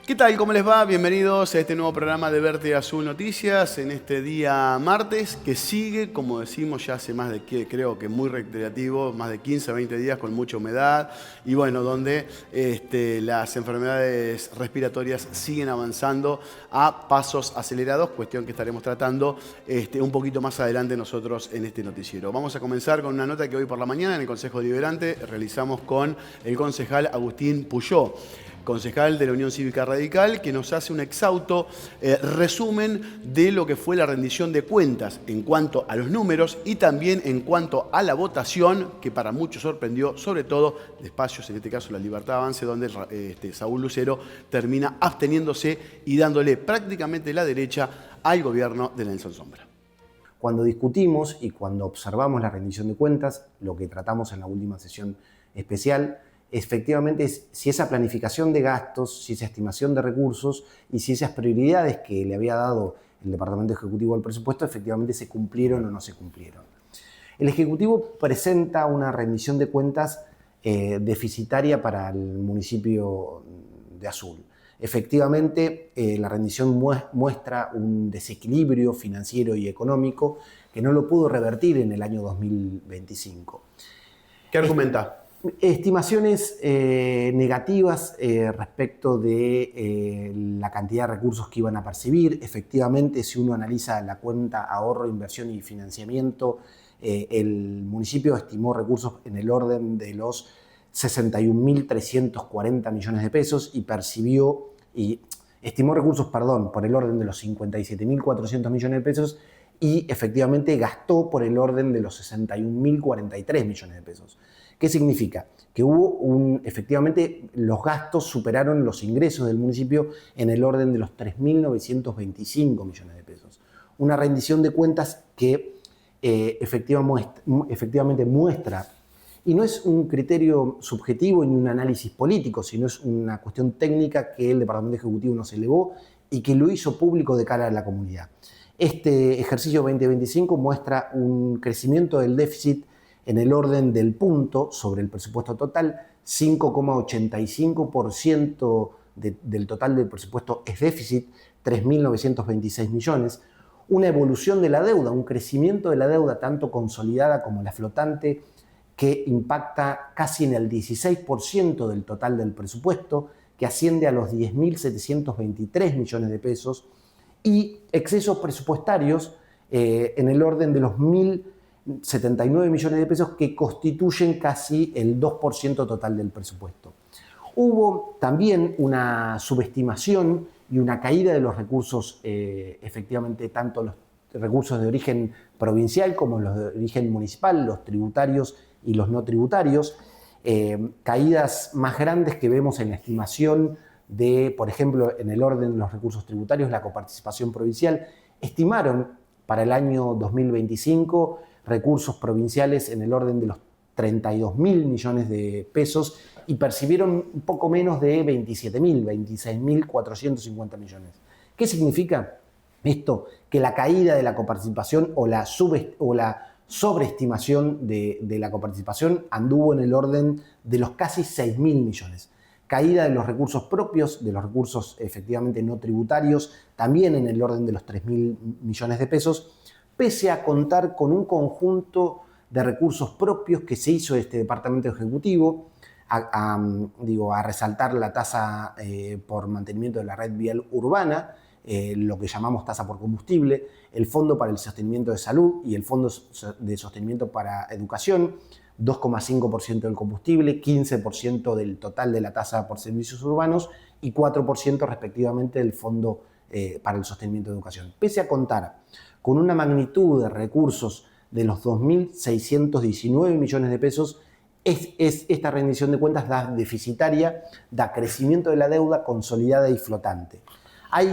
¿Qué tal? ¿Cómo les va? Bienvenidos a este nuevo programa de Verde Azul Noticias en este día martes que sigue, como decimos, ya hace más de, creo que muy recreativo, más de 15 a 20 días con mucha humedad y bueno, donde las enfermedades respiratorias siguen avanzando a pasos acelerados, cuestión que estaremos tratando un poquito más adelante nosotros en este noticiero. Vamos a comenzar con una nota que hoy por la mañana en el Consejo Deliberante realizamos con el concejal Agustín Puyó, concejal de la Unión Cívica Radical, que nos hace un exhausto resumen de lo que fue la rendición de cuentas en cuanto a los números y también en cuanto a la votación, que para muchos sorprendió, sobre todo de espacios, en este caso la Libertad Avance, donde Saúl Lucero termina absteniéndose y dándole prácticamente la derecha al gobierno de Nelson Sombra. Cuando discutimos y cuando observamos la rendición de cuentas, lo que tratamos en la última sesión especial, efectivamente es si esa planificación de gastos, si esa estimación de recursos y si esas prioridades que le había dado el Departamento Ejecutivo al presupuesto efectivamente se cumplieron o no se cumplieron. El Ejecutivo presenta una rendición de cuentas deficitaria para el municipio de Azul. Efectivamente, la rendición muestra un desequilibrio financiero y económico que no lo pudo revertir en el año 2025. ¿Qué argumenta? Estimaciones negativas respecto de la cantidad de recursos que iban a percibir. Efectivamente, si uno analiza la cuenta ahorro, inversión y financiamiento, el municipio estimó recursos en el orden de los 61.340 millones de pesos estimó recursos, por el orden de los 57.400 millones de pesos y efectivamente gastó por el orden de los 61.043 millones de pesos. ¿Qué significa? Que efectivamente los gastos superaron los ingresos del municipio en el orden de los 3.925 millones de pesos. Una rendición de cuentas que efectivamente muestra, y no es un criterio subjetivo ni un análisis político, sino es una cuestión técnica que el Departamento Ejecutivo nos elevó y que lo hizo público de cara a la comunidad. Este ejercicio 2025 muestra un crecimiento del déficit en el orden del punto sobre el presupuesto total, 5,85% del total del presupuesto es déficit, 3.926 millones. Una evolución de la deuda, un crecimiento de la deuda tanto consolidada como la flotante que impacta casi en el 16% del total del presupuesto, que asciende a los 10.723 millones de pesos, y excesos presupuestarios en el orden de los 1.079 millones de pesos que constituyen casi el 2% total del presupuesto. Hubo también una subestimación y una caída de los recursos, efectivamente, tanto los recursos de origen provincial como los de origen municipal, los tributarios y los no tributarios, caídas más grandes que vemos en la estimación de, por ejemplo, en el orden de los recursos tributarios, la coparticipación provincial, estimaron para el año 2025 recursos provinciales en el orden de los 32.000 millones de pesos y percibieron un poco menos de 26.450 millones. ¿Qué significa esto? Que la caída de la coparticipación o la sobreestimación de la coparticipación anduvo en el orden de los casi 6.000 millones. Caída de los recursos propios, de los recursos efectivamente no tributarios, también en el orden de los 3.000 millones de pesos, pese a contar con un conjunto de recursos propios que se hizo este Departamento Ejecutivo, a resaltar la tasa por mantenimiento de la red vial urbana, lo que llamamos tasa por combustible, el Fondo para el Sostenimiento de Salud y el Fondo de Sostenimiento para Educación, 2,5% del combustible, 15% del total de la tasa por servicios urbanos y 4% respectivamente del Fondo para el Sostenimiento de Educación. Pese a contar con una magnitud de recursos de los 2.619 millones de pesos, esta rendición de cuentas da deficitaria, da crecimiento de la deuda consolidada y flotante.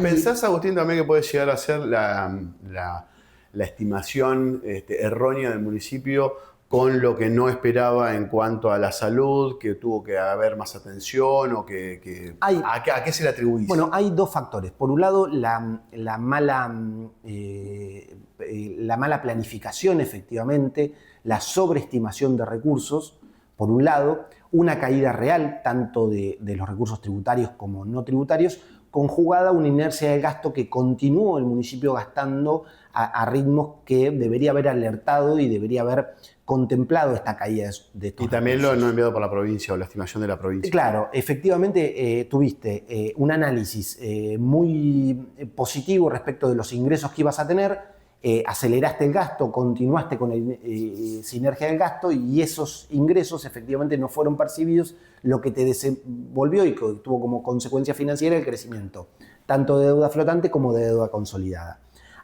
¿Pensás, Agustín, también que puede llegar a ser la estimación errónea del municipio con lo que no esperaba en cuanto a la salud, que tuvo que haber más atención o ¿a qué se le atribuís? Bueno, hay dos factores. Por un lado, la mala planificación, efectivamente, la sobreestimación de recursos, por un lado, una caída real tanto de los recursos tributarios como no tributarios, conjugada a una inercia del gasto que continuó el municipio gastando a ritmos que debería haber alertado y debería haber contemplado esta caída de estos Y también lo no enviado por la provincia o la estimación de la provincia. Claro, efectivamente tuviste un análisis muy positivo respecto de los ingresos que ibas a tener, aceleraste el gasto, continuaste con la sinergia del gasto y esos ingresos efectivamente no fueron percibidos, lo que te desenvolvió y que tuvo como consecuencia financiera el crecimiento, tanto de deuda flotante como de deuda consolidada.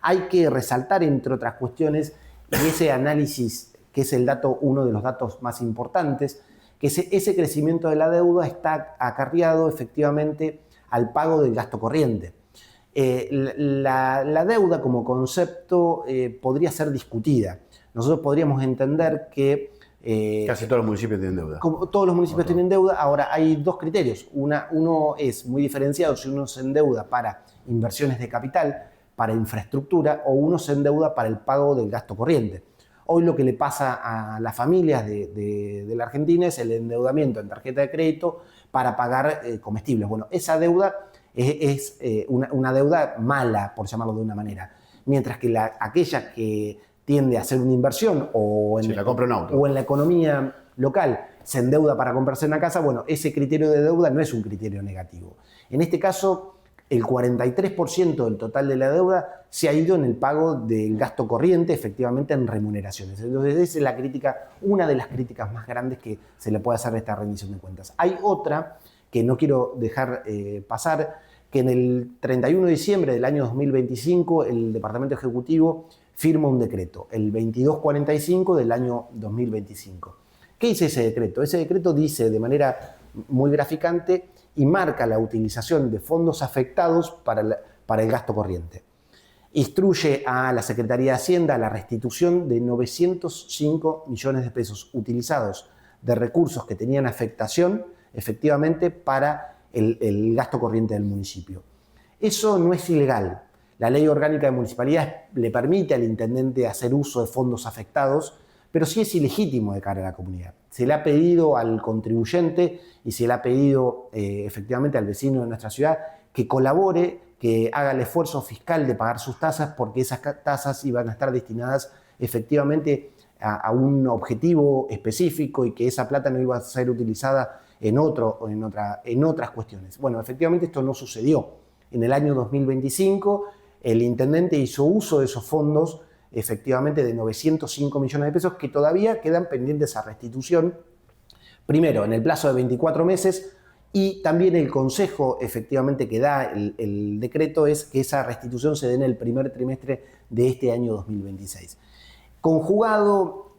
Hay que resaltar, entre otras cuestiones, ese análisis, que es uno de los datos más importantes, que ese crecimiento de la deuda está acarreado efectivamente al pago del gasto corriente. La deuda como concepto podría ser discutida. Nosotros podríamos entender que casi todos los municipios tienen deuda. Como todos los municipios tienen deuda. Ahora, hay dos criterios. Uno es muy diferenciado si uno se endeuda para inversiones de capital, para infraestructura, o uno se endeuda para el pago del gasto corriente. Hoy lo que le pasa a las familias de la Argentina es el endeudamiento en tarjeta de crédito para pagar comestibles. Bueno, esa deuda es una deuda mala, por llamarlo de una manera. Mientras que aquella que tiende a hacer una inversión o en la economía local se endeuda para comprarse una casa, bueno, ese criterio de deuda no es un criterio negativo. En este caso, el 43% del total de la deuda se ha ido en el pago del gasto corriente, efectivamente en remuneraciones. Entonces, esa es la crítica, una de las críticas más grandes que se le puede hacer a esta rendición de cuentas. Hay otra que no quiero dejar pasar, que en el 31 de diciembre del año 2025 el Departamento Ejecutivo firma un decreto, el 2245 del año 2025. ¿Qué dice ese decreto? Ese decreto dice de manera muy graficante y marca la utilización de fondos afectados para el gasto corriente. Instruye a la Secretaría de Hacienda la restitución de 905 millones de pesos utilizados de recursos que tenían afectación efectivamente para el gasto corriente del municipio. Eso no es ilegal. La Ley Orgánica de Municipalidades le permite al intendente hacer uso de fondos afectados, pero sí es ilegítimo de cara a la comunidad. Se le ha pedido al contribuyente y se le ha pedido efectivamente al vecino de nuestra ciudad que colabore, que haga el esfuerzo fiscal de pagar sus tasas, porque esas tasas iban a estar destinadas efectivamente a un objetivo específico y que esa plata no iba a ser utilizada en otras cuestiones. Bueno, efectivamente esto no sucedió. En el año 2025 el intendente hizo uso de esos fondos efectivamente de 905 millones de pesos que todavía quedan pendientes a restitución, primero en el plazo de 24 meses y también el consejo efectivamente que da el decreto es que esa restitución se dé en el primer trimestre de este año 2026. Conjugado,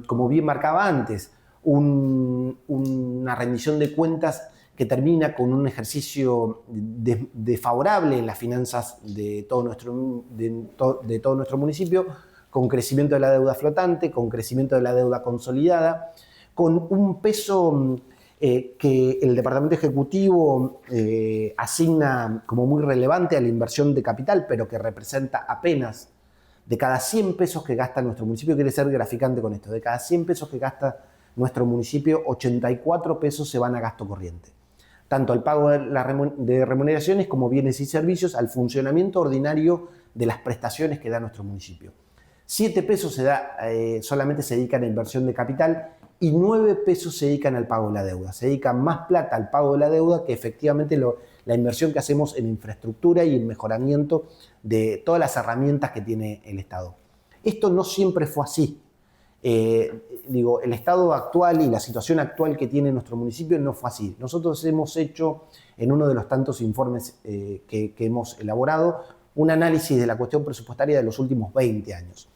como bien marcaba antes, una rendición de cuentas que termina con un ejercicio desfavorable en las finanzas de todo nuestro municipio, con crecimiento de la deuda flotante, con crecimiento de la deuda consolidada, con un peso que el Departamento Ejecutivo asigna como muy relevante a la inversión de capital, pero que representa apenas de cada 100 pesos que gasta nuestro municipio, quiere ser graficante con esto, de cada 100 pesos que gasta nuestro municipio, 84 pesos se van a gasto corriente. Tanto al pago de remuneraciones como bienes y servicios, al funcionamiento ordinario de las prestaciones que da nuestro municipio. 7 pesos solamente se dedican a inversión de capital y 9 pesos se dedican al pago de la deuda. Se dedica más plata al pago de la deuda que efectivamente la inversión que hacemos en infraestructura y en mejoramiento de todas las herramientas que tiene el Estado. Esto no siempre fue así. El estado actual y la situación actual que tiene nuestro municipio no fue así. Nosotros hemos hecho, en uno de los tantos informes que hemos elaborado, un análisis de la cuestión presupuestaria de los últimos 20 años.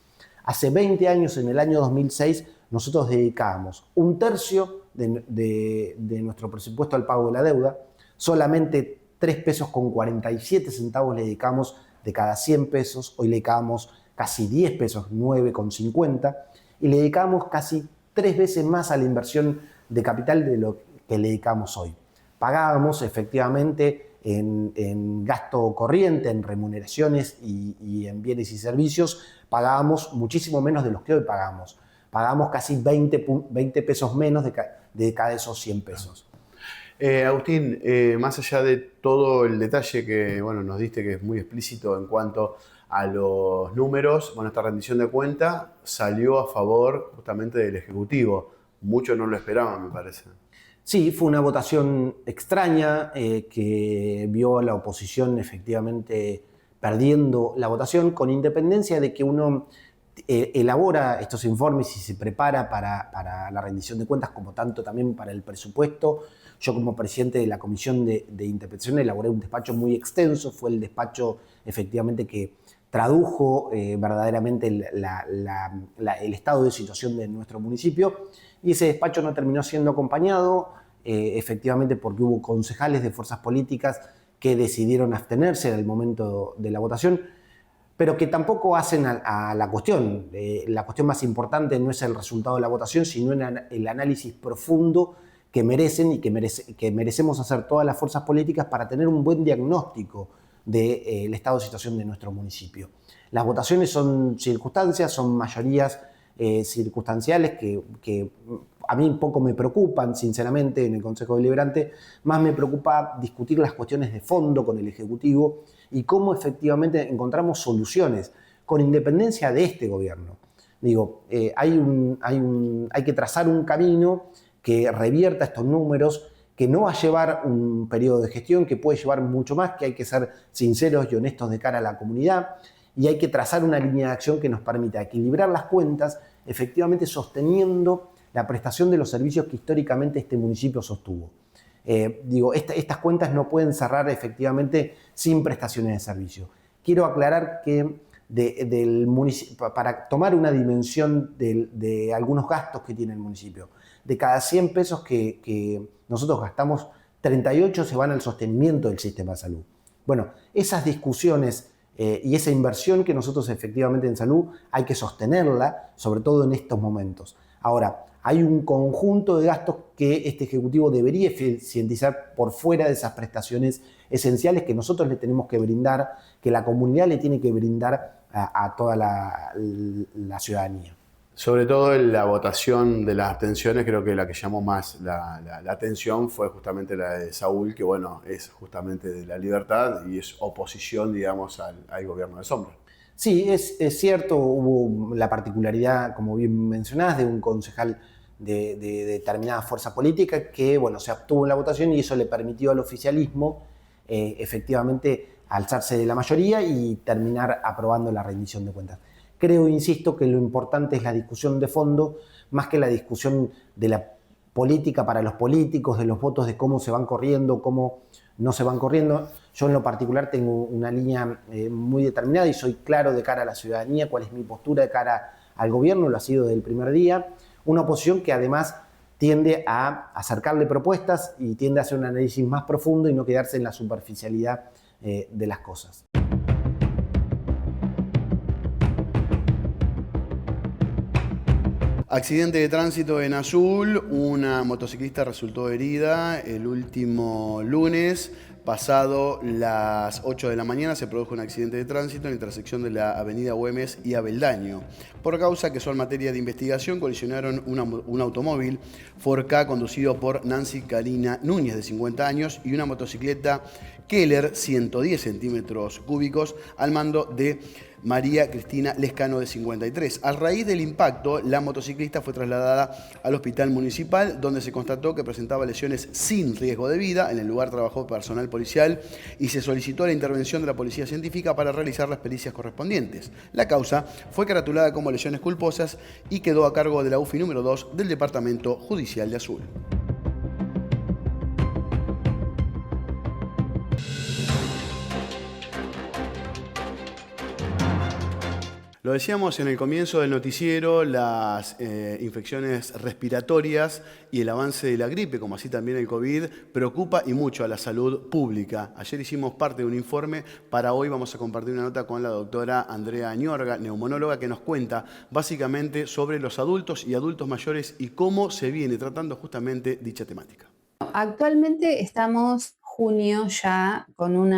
Hace 20 años, en el año 2006, nosotros dedicábamos un tercio de nuestro presupuesto al pago de la deuda, solamente 3 pesos con 47 centavos le dedicamos de cada 100 pesos, hoy le dedicamos casi 10 pesos, 9,50, y le dedicamos casi 3 veces más a la inversión de capital de lo que le dedicamos hoy. Pagábamos efectivamente en gasto corriente, en remuneraciones y en bienes y servicios, pagábamos muchísimo menos de los que hoy pagamos. Pagábamos casi 20 pesos menos de cada esos 100 pesos. Agustín, más allá de todo el detalle que bueno, nos diste, que es muy explícito en cuanto a los números, bueno, esta rendición de cuenta salió a favor justamente del Ejecutivo. Muchos no lo esperaban, me parece. Sí, fue una votación extraña que vio a la oposición efectivamente perdiendo la votación, con independencia de que uno elabora estos informes y se prepara para la rendición de cuentas, como tanto también para el presupuesto. Yo como presidente de la Comisión de Interpretación elaboré un despacho muy extenso, fue el despacho efectivamente que tradujo verdaderamente el estado de situación de nuestro municipio, y ese despacho no terminó siendo acompañado, efectivamente porque hubo concejales de fuerzas políticas que decidieron abstenerse en el momento de la votación, pero que tampoco hacen a la cuestión. La cuestión más importante no es el resultado de la votación, sino el análisis profundo que merecen y que merecemos hacer todas las fuerzas políticas para tener un buen diagnóstico del estado de situación de nuestro municipio. Las votaciones son circunstancias, son mayorías circunstanciales que a mí poco me preocupan, sinceramente, en el Consejo Deliberante. Más me preocupa discutir las cuestiones de fondo con el Ejecutivo y cómo efectivamente encontramos soluciones, con independencia de este gobierno. Digo, hay que trazar un camino que revierta estos números, que no va a llevar un periodo de gestión, que puede llevar mucho más, que hay que ser sinceros y honestos de cara a la comunidad, y hay que trazar una línea de acción que nos permita equilibrar las cuentas, efectivamente sosteniendo la prestación de los servicios que históricamente este municipio sostuvo. Estas cuentas no pueden cerrar efectivamente sin prestaciones de servicio. Quiero aclarar que para tomar una dimensión de algunos gastos que tiene el municipio, de cada 100 pesos que nosotros gastamos, 38 se van al sostenimiento del sistema de salud. Bueno, esas discusiones y esa inversión que nosotros efectivamente en salud hay que sostenerla, sobre todo en estos momentos. Ahora, hay un conjunto de gastos que este Ejecutivo debería eficientizar por fuera de esas prestaciones esenciales que nosotros le tenemos que brindar, que la comunidad le tiene que brindar a toda la ciudadanía. Sobre todo en la votación de las abstenciones, creo que la que llamó más la atención fue justamente la de Saúl, que bueno, es justamente de la libertad y es oposición, digamos, al gobierno de sombra. Sí, es cierto, hubo la particularidad, como bien mencionás, de un concejal de determinada fuerza política que, bueno, se abstuvo en la votación y eso le permitió al oficialismo efectivamente alzarse de la mayoría y terminar aprobando la rendición de cuentas. Creo, insisto, que lo importante es la discusión de fondo, más que la discusión de la política para los políticos, de los votos, de cómo se van corriendo, cómo no se van corriendo. Yo en lo particular tengo una línea muy determinada y soy claro de cara a la ciudadanía, cuál es mi postura de cara al gobierno, lo ha sido desde el primer día. Una oposición que además tiende a acercarle propuestas y tiende a hacer un análisis más profundo y no quedarse en la superficialidad de las cosas. Accidente de tránsito en Azul, una motociclista resultó herida el último lunes. Pasado las 8 de la mañana se produjo un accidente de tránsito en la intersección de la avenida Güemes y Abeldaño. Por causa que son materia de investigación, colisionaron un automóvil Ford Ka conducido por Nancy Karina Núñez, de 50 años, y una motocicleta Keller, 110 centímetros cúbicos, al mando de María Cristina Lescano, de 53. A raíz del impacto, la motociclista fue trasladada al hospital municipal, donde se constató que presentaba lesiones sin riesgo de vida. En el lugar trabajó personal policial y se solicitó la intervención de la policía científica para realizar las pericias correspondientes. La causa fue caratulada como lesiones culposas y quedó a cargo de la UFI número 2 del Departamento Judicial de Azul. Lo decíamos en el comienzo del noticiero, las infecciones respiratorias y el avance de la gripe, como así también el COVID, preocupa y mucho a la salud pública. Ayer hicimos parte de un informe, para hoy vamos a compartir una nota con la doctora Andrea Añorga, neumonóloga, que nos cuenta básicamente sobre los adultos y adultos mayores y cómo se viene tratando justamente dicha temática. Actualmente estamos junio ya con un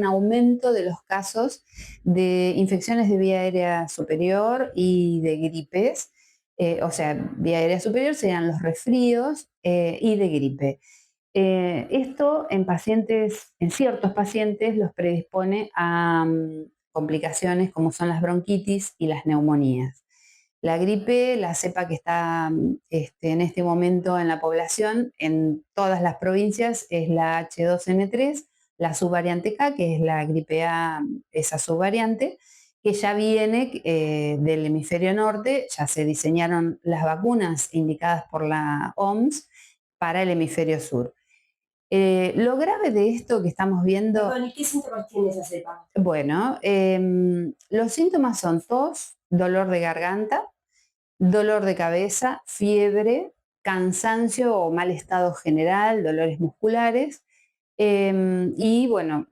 aumento de los casos de infecciones de vía aérea superior y de gripes. O sea, vía aérea superior serían los resfríos y de gripe. Esto en ciertos pacientes, los predispone a complicaciones como son las bronquitis y las neumonías. La gripe, la cepa que está en este momento en la población, en todas las provincias, es la H2N3, la subvariante K, que es la gripe A, esa subvariante, que ya viene del hemisferio norte, ya se diseñaron las vacunas indicadas por la OMS para el hemisferio sur. Lo grave de esto que estamos viendo... Perdón, ¿y qué síntomas tiene esa cepa? Bueno, los síntomas son tos, dolor de garganta, dolor de cabeza, fiebre, cansancio o mal estado general, dolores musculares y bueno,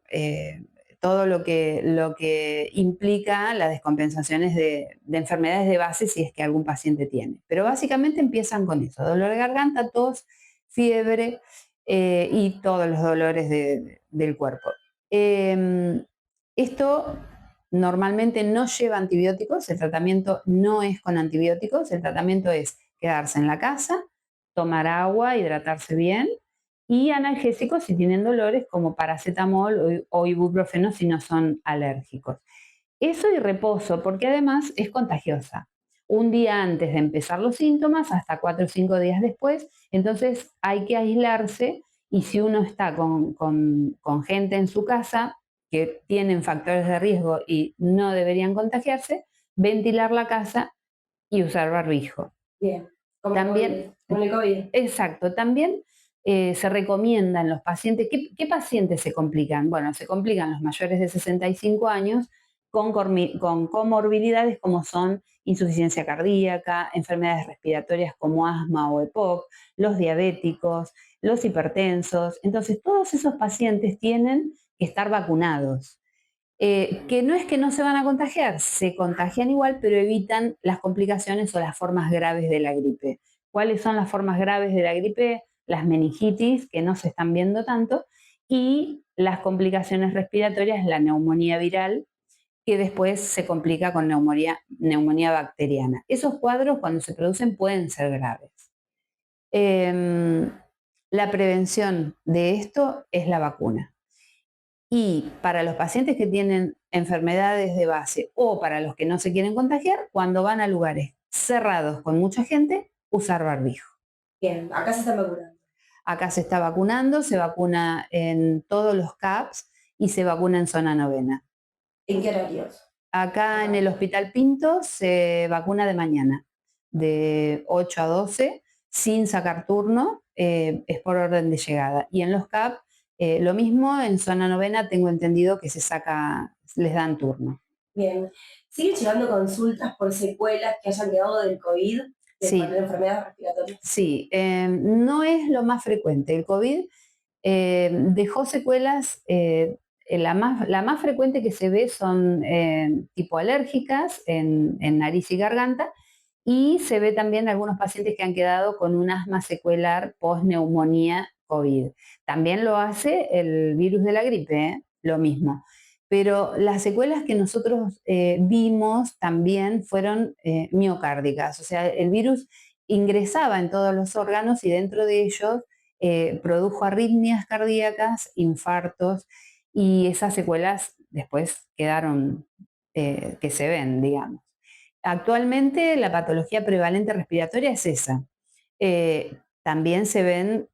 todo lo que implica las descompensaciones de enfermedades de base si es que algún paciente tiene. Pero básicamente empiezan con eso, dolor de garganta, tos, fiebre y todos los dolores del cuerpo. Esto normalmente no lleva antibióticos, el tratamiento no es con antibióticos, el tratamiento es quedarse en la casa, tomar agua, hidratarse bien y analgésicos si tienen dolores como paracetamol o ibuprofeno si no son alérgicos. Eso y reposo, porque además es contagiosa. Un día antes de empezar los síntomas hasta 4 o 5 días después, entonces hay que aislarse y si uno está con gente en su casa que tienen factores de riesgo y no deberían contagiarse, ventilar la casa y usar barbijo. Bien, como También, con el COVID. exacto, también se recomiendan los pacientes, ¿qué pacientes se complican? Bueno, se complican los mayores de 65 años con comorbilidades como son insuficiencia cardíaca, enfermedades respiratorias como asma o EPOC, los diabéticos, los hipertensos. Entonces, todos esos pacientes tienen que estar vacunados. Que no es que no se van a contagiar, se contagian igual, pero evitan las complicaciones o las formas graves de la gripe. ¿Cuáles son las formas graves de la gripe? Las meningitis, que no se están viendo tanto, y las complicaciones respiratorias, la neumonía viral, que después se complica con neumonía bacteriana. Esos cuadros, cuando se producen, pueden ser graves. La prevención de esto es la vacuna. Y para los pacientes que tienen enfermedades de base o para los que no se quieren contagiar, cuando van a lugares cerrados con mucha gente, usar barbijo. Bien, acá se están vacunando. Acá se está vacunando, se vacuna en todos los CAPS y se vacuna en zona novena. ¿En qué horarios? Acá en el Hospital Pinto se vacuna de mañana, de 8 a 12, sin sacar turno, es por orden de llegada. Y en los CAP, lo mismo, en zona novena tengo entendido que les dan turno. Bien. ¿Siguen llegando consultas por secuelas que hayan quedado del COVID, Sí. de enfermedades respiratorias? Sí, no es lo más frecuente. El COVID dejó secuelas, la más frecuente que se ve son tipo alérgicas en nariz y garganta, y se ve también algunos pacientes que han quedado con un asma secuelar post-neumonía COVID. También lo hace el virus de la gripe, lo mismo. Pero las secuelas que nosotros vimos también fueron miocárdicas, o sea, el virus ingresaba en todos los órganos y dentro de ellos produjo arritmias cardíacas, infartos, y esas secuelas después quedaron que se ven, digamos. Actualmente la patología prevalente respiratoria es esa. También se ven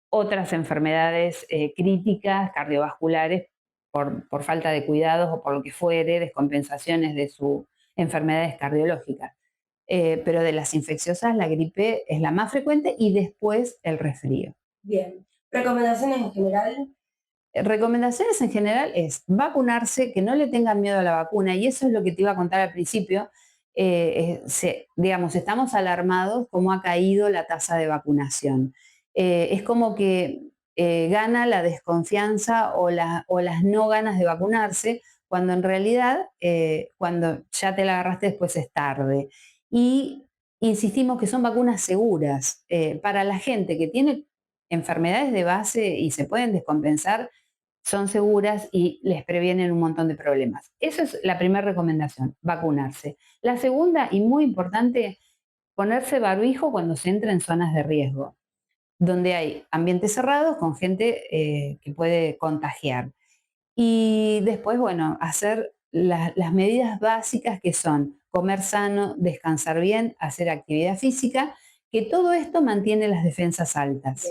otras enfermedades críticas, cardiovasculares, por falta de cuidados o por lo que fuere, descompensaciones de sus enfermedades cardiológicas. Pero de las infecciosas, la gripe es la más frecuente y después el resfrío. Bien. ¿Recomendaciones en general? Recomendaciones en general es vacunarse, que no le tengan miedo a la vacuna, y eso es lo que te iba a contar al principio. Digamos, estamos alarmados cómo ha caído la tasa de vacunación. Es como que gana la desconfianza o las no ganas de vacunarse, cuando en realidad, cuando ya te la agarraste, después es tarde. Y insistimos que son vacunas seguras. Para la gente que tiene enfermedades de base y se pueden descompensar, son seguras y les previenen un montón de problemas. Esa es la primera recomendación, vacunarse. La segunda, y muy importante, ponerse barbijo cuando se entra en zonas de riesgo. donde hay ambientes cerrados con gente que puede contagiar. Y después, bueno, hacer las medidas básicas que son comer sano, descansar bien, hacer actividad física, que todo esto mantiene las defensas altas.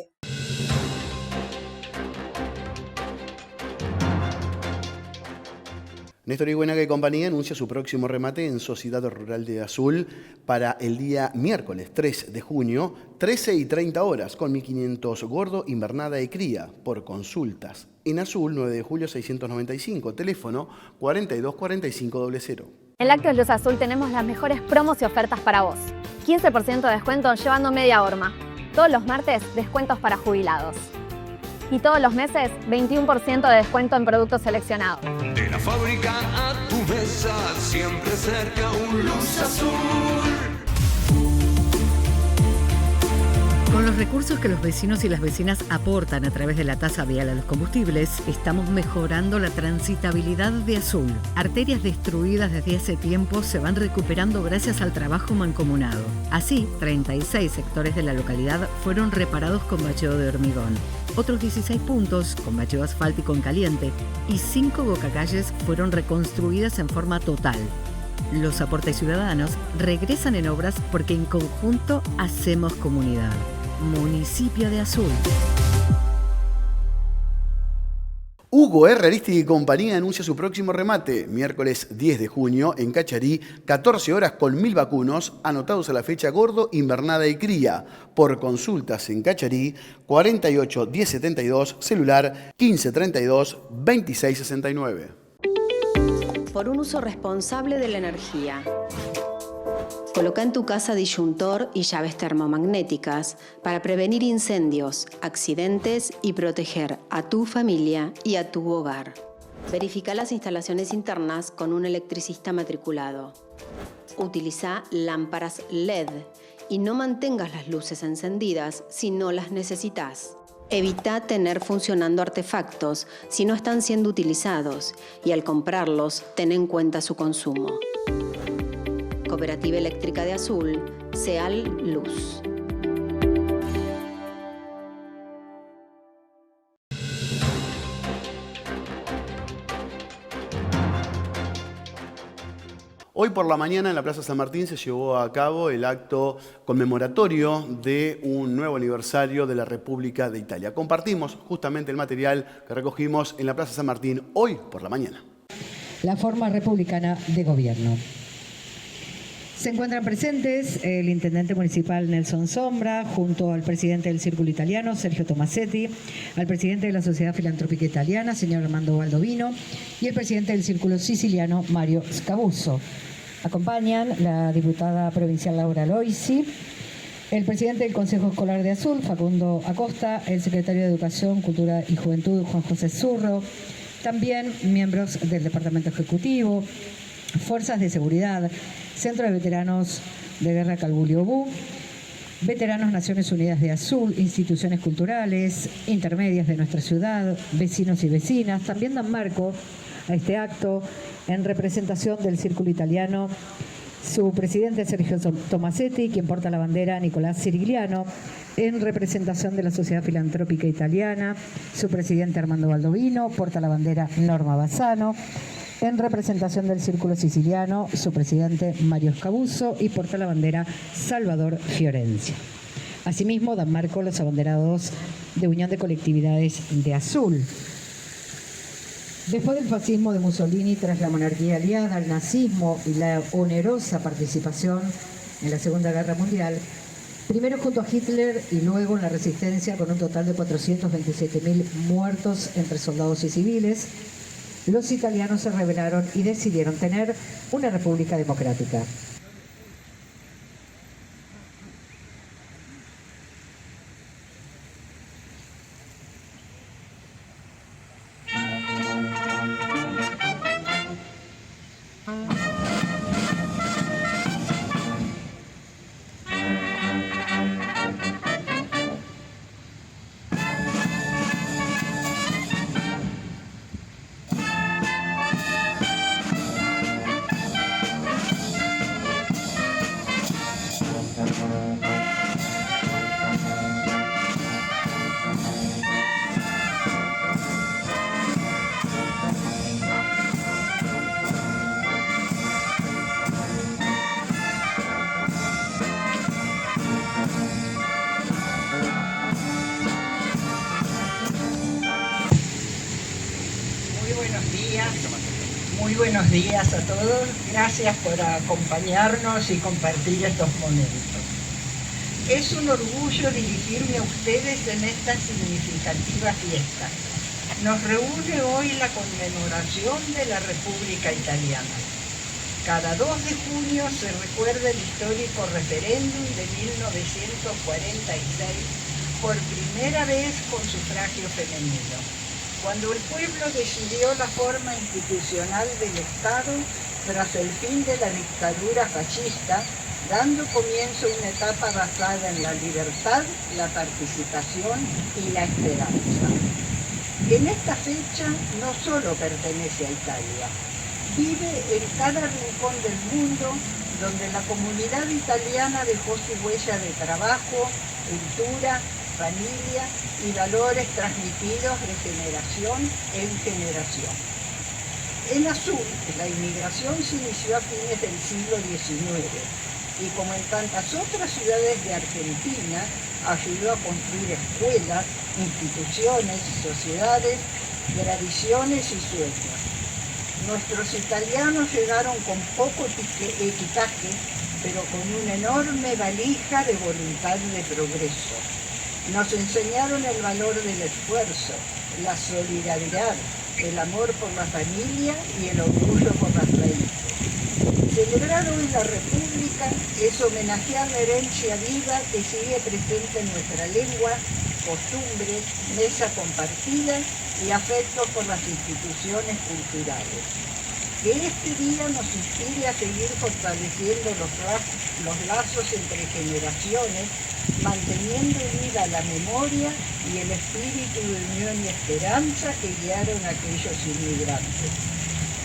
Néstor Iguenaga y compañía anuncia su próximo remate en Sociedad Rural de Azul para el día miércoles 3 de junio, 13:30 horas, con 1.500 gordo, invernada y cría, por consultas. En Azul, 9 de julio 695, teléfono 424500. En Lácteos Luz Azul tenemos las mejores promos y ofertas para vos. 15% de descuento llevando media horma. Todos los martes, descuentos para jubilados. Y todos los meses, 21% de descuento en productos seleccionados. De la fábrica a tu mesa, siempre cerca un Luz Azul. Con los recursos que los vecinos y las vecinas aportan a través de la tasa vial a los combustibles, estamos mejorando la transitabilidad de Azul. Arterias destruidas desde hace tiempo se van recuperando gracias al trabajo mancomunado. Así, 36 sectores de la localidad fueron reparados con bacheo de hormigón. Otros 16 puntos, con bacheo asfáltico en caliente, y 5 bocacalles fueron reconstruidas en forma total. Los aportes ciudadanos regresan en obras porque en conjunto hacemos comunidad. Municipio de Azul. Hugo Herrerística y compañía anuncia su próximo remate, miércoles 10 de junio, en Cacharí, 14 horas con 1.000 vacunos, anotados a la fecha gordo, invernada y cría. Por consultas en Cacharí, 48 1072, celular 1532 2669. Por un uso responsable de la energía. Coloca en tu casa disyuntor y llaves termomagnéticas para prevenir incendios, accidentes y proteger a tu familia y a tu hogar. Verifica las instalaciones internas con un electricista matriculado. Utiliza lámparas LED y no mantengas las luces encendidas si no las necesitas. Evita tener funcionando artefactos si no están siendo utilizados y al comprarlos, ten en cuenta su consumo. Cooperativa Eléctrica de Azul, SEAL Luz. Hoy por la mañana en la Plaza San Martín se llevó a cabo el acto conmemoratorio de un nuevo aniversario de la República de Italia. Compartimos justamente el material que recogimos en la Plaza San Martín hoy por la mañana. La forma republicana de gobierno. Se encuentran presentes el intendente municipal Nelson Sombra, junto al presidente del Círculo Italiano, Sergio Tomasetti, al presidente de la Sociedad Filantrópica Italiana, señor Armando Baldovino, y el presidente del Círculo Siciliano, Mario Scavuzzo. Acompañan la diputada provincial Laura Loisi, el presidente del Consejo Escolar de Azul, Facundo Acosta, el secretario de Educación, Cultura y Juventud, Juan José Zurro, también miembros del Departamento Ejecutivo, Fuerzas de Seguridad, Centro de Veteranos de Guerra Calbulio Bú, Veteranos Naciones Unidas de Azul, instituciones culturales, intermedias de nuestra ciudad, vecinos y vecinas. También dan marco a este acto en representación del Círculo Italiano su presidente Sergio Tomasetti, quien porta la bandera Nicolás Cirigliano, en representación de la Sociedad Filantrópica Italiana, su presidente Armando Baldovino, porta la bandera Norma Bassano, en representación del Círculo Siciliano, su presidente Mario Scavuzzo y porta la bandera Salvador Fiorencia. Asimismo, dan marco los abanderados de Unión de Colectividades de Azul. Después del fascismo de Mussolini, tras la monarquía aliada, el nazismo y la onerosa participación en la Segunda Guerra Mundial, primero junto a Hitler y luego en la resistencia con un total de 427.000 muertos entre soldados y civiles, los italianos se rebelaron y decidieron tener una república democrática. Muy buenos días. Muy buenos días a todos. Gracias por acompañarnos y compartir estos momentos. Es un orgullo dirigirme a ustedes en esta significativa fiesta. Nos reúne hoy la conmemoración de la República Italiana. Cada 2 de junio se recuerda el histórico referéndum de 1946, por primera vez con sufragio femenino, cuando el pueblo decidió la forma institucional del Estado tras el fin de la dictadura fascista, dando comienzo a una etapa basada en la libertad, la participación y la esperanza. En esta fecha no solo pertenece a Italia, vive en cada rincón del mundo donde la comunidad italiana dejó su huella de trabajo, cultura, familia y valores transmitidos de generación en generación. En Azul, la inmigración se inició a fines del siglo XIX y, como en tantas otras ciudades de Argentina, ayudó a construir escuelas, instituciones, sociedades, tradiciones y sueños. Nuestros italianos llegaron con poco equipaje, pero con una enorme valija de voluntad de progreso. Nos enseñaron el valor del esfuerzo, la solidaridad, el amor por la familia y el orgullo por las raíces. Celebrar hoy la República es homenajear la herencia viva que sigue presente en nuestra lengua, costumbres, mesa compartida y afecto por las instituciones culturales. Que este día nos inspire a seguir fortaleciendo los lazos entre generaciones, manteniendo viva la memoria y el espíritu de unión y esperanza que guiaron a aquellos inmigrantes.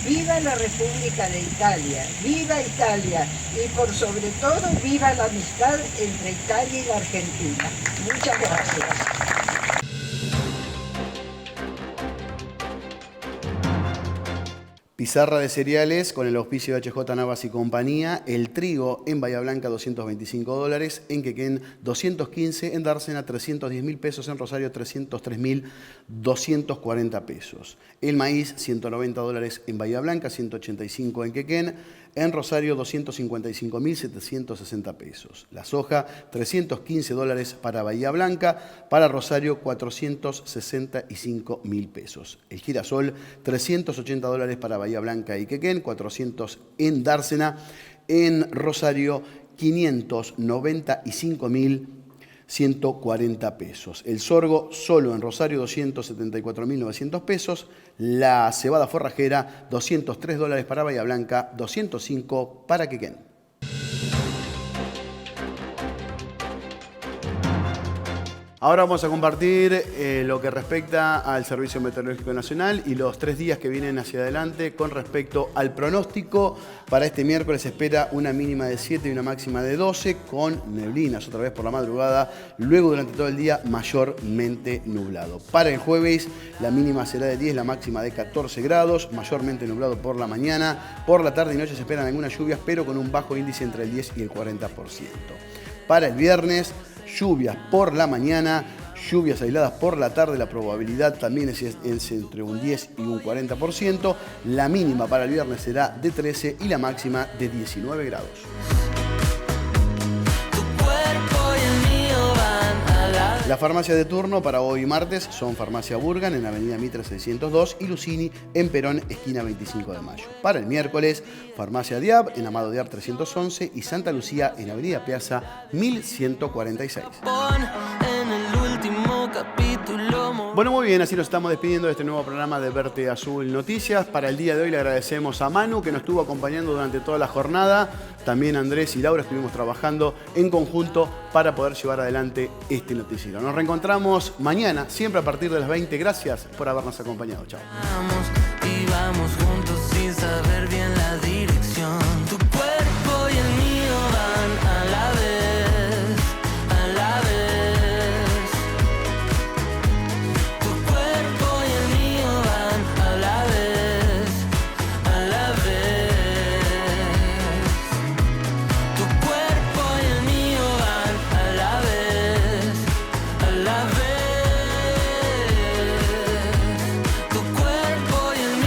¡Viva la República de Italia! ¡Viva Italia! Y por sobre todo, ¡viva la amistad entre Italia y la Argentina! Muchas gracias. Pizarra de cereales con el auspicio de HJ Navas y compañía. El trigo en Bahía Blanca $225, en Quequén 215, en Dársena 310.000 pesos, en Rosario 303.240 pesos. El maíz $190 en Bahía Blanca, 185 en Quequén, en Rosario 255.760 pesos. La soja $315 para Bahía Blanca, para Rosario 465.000 pesos. El girasol $380 para Bahía Blanca y Quequén, 400 en Dársena, en Rosario 595.140 pesos. El sorgo solo en Rosario 274.900 pesos. La cebada forrajera $203 para Bahía Blanca, 205 para Quequén. Ahora vamos a compartir lo que respecta al Servicio Meteorológico Nacional y los 3 días que vienen hacia adelante con respecto al pronóstico. Para este miércoles se espera una mínima de 7 y una máxima de 12 con neblinas otra vez por la madrugada, luego durante todo el día mayormente nublado. Para el jueves la mínima será de 10, la máxima de 14 grados, mayormente nublado por la mañana. Por la tarde y noche se esperan algunas lluvias, pero con un bajo índice entre el 10 y el 40%. Para el viernes, lluvias por la mañana, lluvias aisladas por la tarde, la probabilidad también es entre un 10 y un 40%. La mínima para el viernes será de 13 y la máxima de 19 grados. La farmacia de turno para hoy martes son Farmacia Burgan en Avenida Mitre 602 y Lucini en Perón, esquina 25 de mayo. Para el miércoles, Farmacia Diab en Amado Diab 311 y Santa Lucía en Avenida Piazza 1146. Bueno, muy bien, así nos estamos despidiendo de este nuevo programa de Verte Azul Noticias. Para el día de hoy le agradecemos a Manu, que nos estuvo acompañando durante toda la jornada. También Andrés y Laura estuvimos trabajando en conjunto para poder llevar adelante este noticiero. Nos reencontramos mañana, siempre a partir de las 20. Gracias por habernos acompañado. Chao.